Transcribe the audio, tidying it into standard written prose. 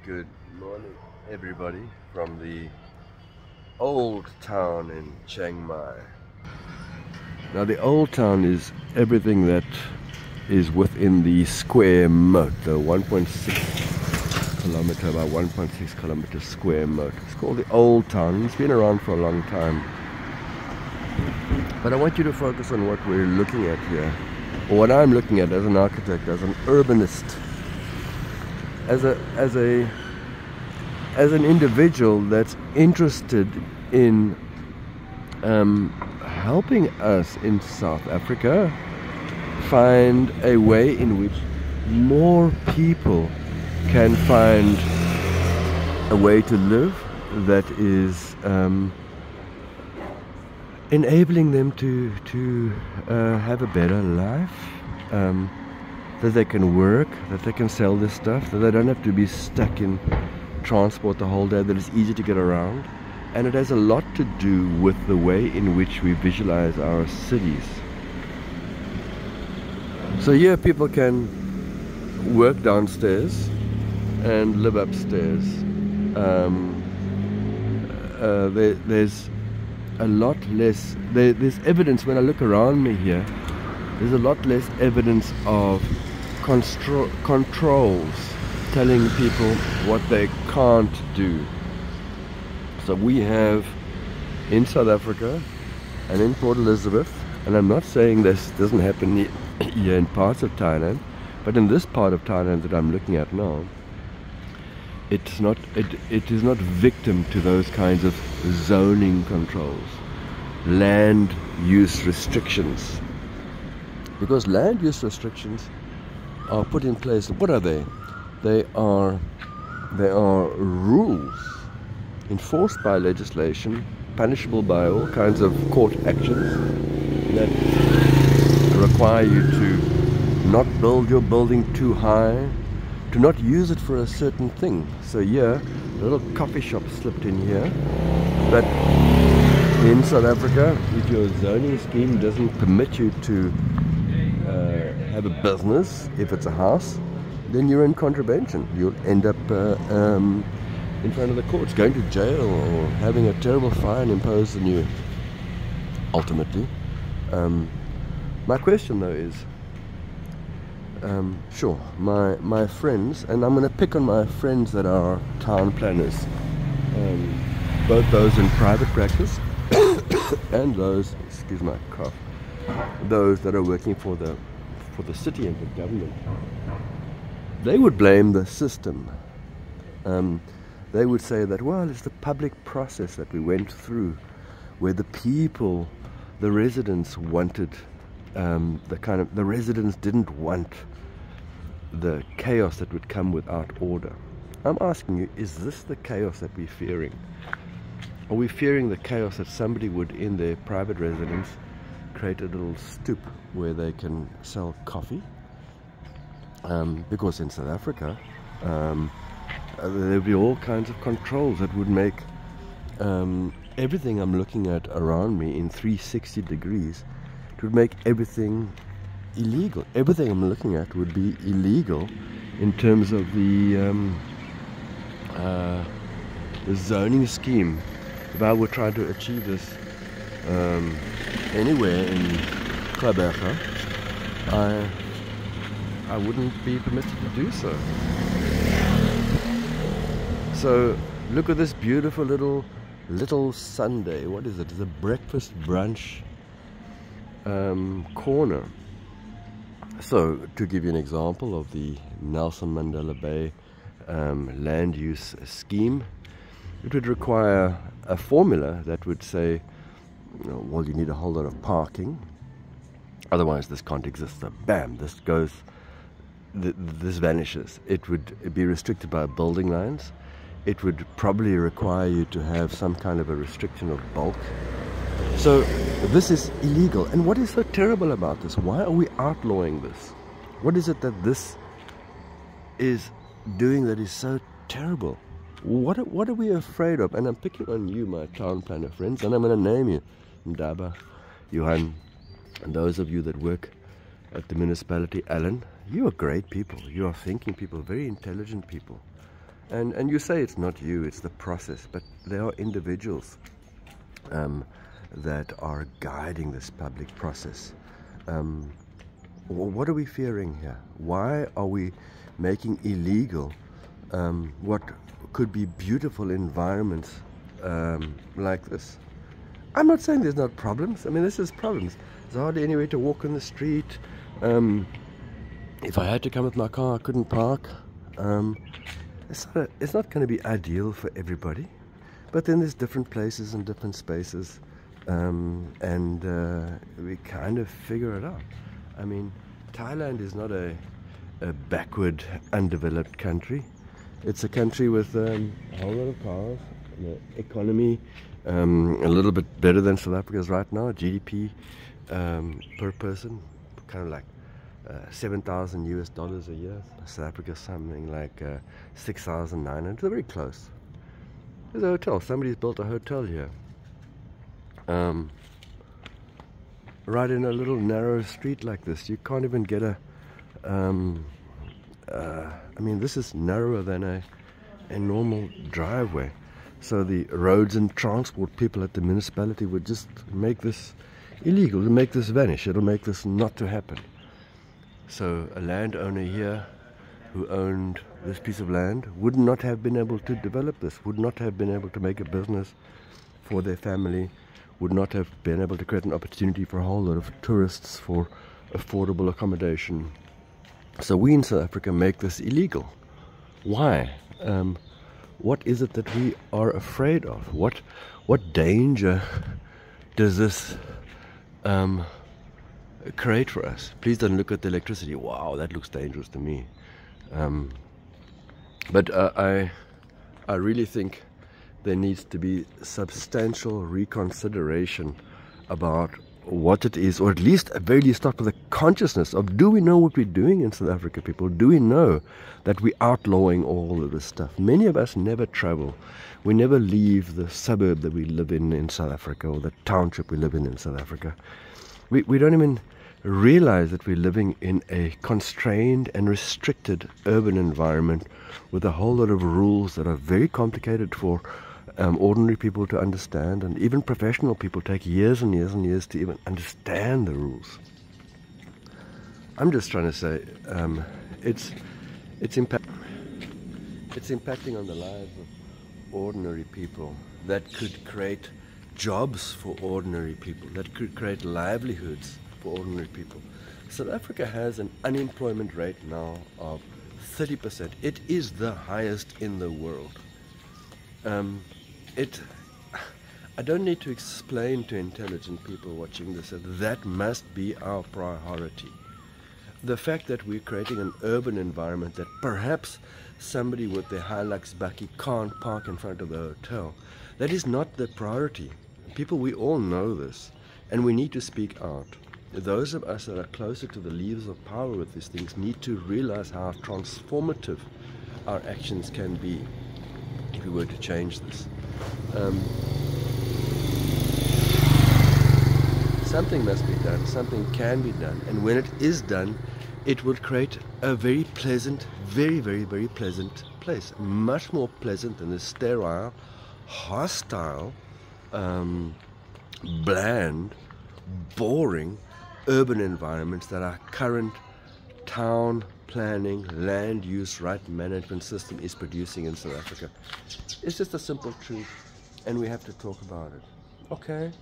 Good morning, everybody, from the old town in Chiang Mai. Now, the old town is everything that is within the square moat, the 1.6 kilometer by 1.6 kilometer square moat. It's called the old town. It's been around for a long time. But I want you to focus on what we're looking at here, or what I'm looking at as an architect, as an urbanist, as an individual that's interested in helping us in South Africa find a way in which more people can find a way to live that is enabling them to have a better life, that they can work, that they can sell this stuff, that they don't have to be stuck in transport the whole day, that it's easy to get around. And it has a lot to do with the way in which we visualize our cities. So here people can work downstairs and live upstairs. There's a lot less, there's evidence when I look around me here, there's a lot less evidence of controls telling people what they can't do. So we have in South Africa and in Port Elizabeth, and I'm not saying this doesn't happen here in parts of Thailand, but in this part of Thailand that I'm looking at now, it is not victim to those kinds of zoning controls, land use restrictions. Because land use restrictions are put in place. What are they? They are rules enforced by legislation, punishable by all kinds of court actions that require you to not build your building too high, to not use it for a certain thing. So here, a little coffee shop slipped in here, but in South Africa, if your zoning scheme doesn't permit you to have a business, if it's a house, then you're in contravention. You'll end up in front of the courts, going to jail or having a terrible fine imposed on you, ultimately. My question though is, sure, my friends, and I'm going to pick on my friends that are town planners, both those in private practice and those, excuse my cough, those that are working for the city and the government. They would blame the system. They would say that, well, it's the public process that we went through, where the people, the residents wanted the residents didn't want the chaos that would come without order. I'm asking you, is this the chaos that we're fearing? Are we fearing the chaos that somebody would, in their private residence, create a little stoop where they can sell coffee? Because in South Africa, there'd be all kinds of controls that would make everything I'm looking at around me in 360 degrees. It would make everything illegal. Everything I'm looking at would be illegal in terms of the zoning scheme. If I were trying to achieve this anywhere in Klaberga, I wouldn't be permitted to do so. So look at this beautiful little Sunday. What is it? It's a breakfast brunch corner. So to give you an example of the Nelson Mandela Bay land use scheme, it would require a formula that would say, well, you need a whole lot of parking, otherwise this can't exist. So bam, this goes, this vanishes. It would be restricted by building lines. It would probably require you to have some kind of a restriction of bulk. So this is illegal. And what is so terrible about this? Why are we outlawing this? What is it that this is doing that is so terrible? What are we afraid of? And I'm picking on you, my town planner friends, and I'm going to name you. Ndaba, Johan, and those of you that work at the municipality, Alan, you are great people. You are thinking people, very intelligent people. And you say it's not you, it's the process, but there are individuals that are guiding this public process. What are we fearing here? Why are we making illegal what could be beautiful environments like this? I'm not saying there's not problems. I mean, this is problems. There's hardly anywhere to walk on the street. If I had to come with my car, I couldn't park. It's not going to be ideal for everybody. But then there's different places and different spaces. And we kind of figure it out. I mean, Thailand is not a backward, undeveloped country. It's a country with a whole lot of cars, economy a little bit better than South Africa's right now. GDP per person, kind of like $7,000 a year. South Africa something like 6,900. They're very close. There's a hotel. Somebody's built a hotel here. Right in a little narrow street like this. You can't even get a I mean, this is narrower than a normal driveway. So the roads and transport people at the municipality would just make this illegal, to make this vanish. It'll make this not to happen. So a landowner here who owned this piece of land would not have been able to develop this, would not have been able to make a business for their family, would not have been able to create an opportunity for a whole lot of tourists for affordable accommodation. So we in South Africa make this illegal. Why? What is it that we are afraid of? What danger does this create for us? Please don't look at the electricity. Wow, that looks dangerous to me. But I really think there needs to be substantial reconsideration about what it is, or at least at very least start with a consciousness of, do we know what we're doing in South Africa, people? Do we know that we're outlawing all of this stuff? Many of us never travel. We never leave the suburb that we live in South Africa, or the township we live in South Africa. We don't even realize that we're living in a constrained and restricted urban environment with a whole lot of rules that are very complicated for ordinary people to understand, and even professional people take years and years and years to even understand the rules. I'm just trying to say it's impacting on the lives of ordinary people that could create jobs for ordinary people, that could create livelihoods for ordinary people. South Africa has an unemployment rate now of 30%. It is the highest in the world. I don't need to explain to intelligent people watching this that must be our priority. The fact that we're creating an urban environment that perhaps somebody with their Hilux bakkie can't park in front of the hotel, that is not the priority. People, we all know this, and we need to speak out. Those of us that are closer to the levers of power with these things need to realize how transformative our actions can be if we were to change this. Something must be done, something can be done, and when it is done, it will create a very pleasant, very, very, very pleasant place. Much more pleasant than the sterile, hostile, bland, boring urban environments that our current town planning, land use, right management system is producing in South Africa. It's just a simple truth, and we have to talk about it. Okay?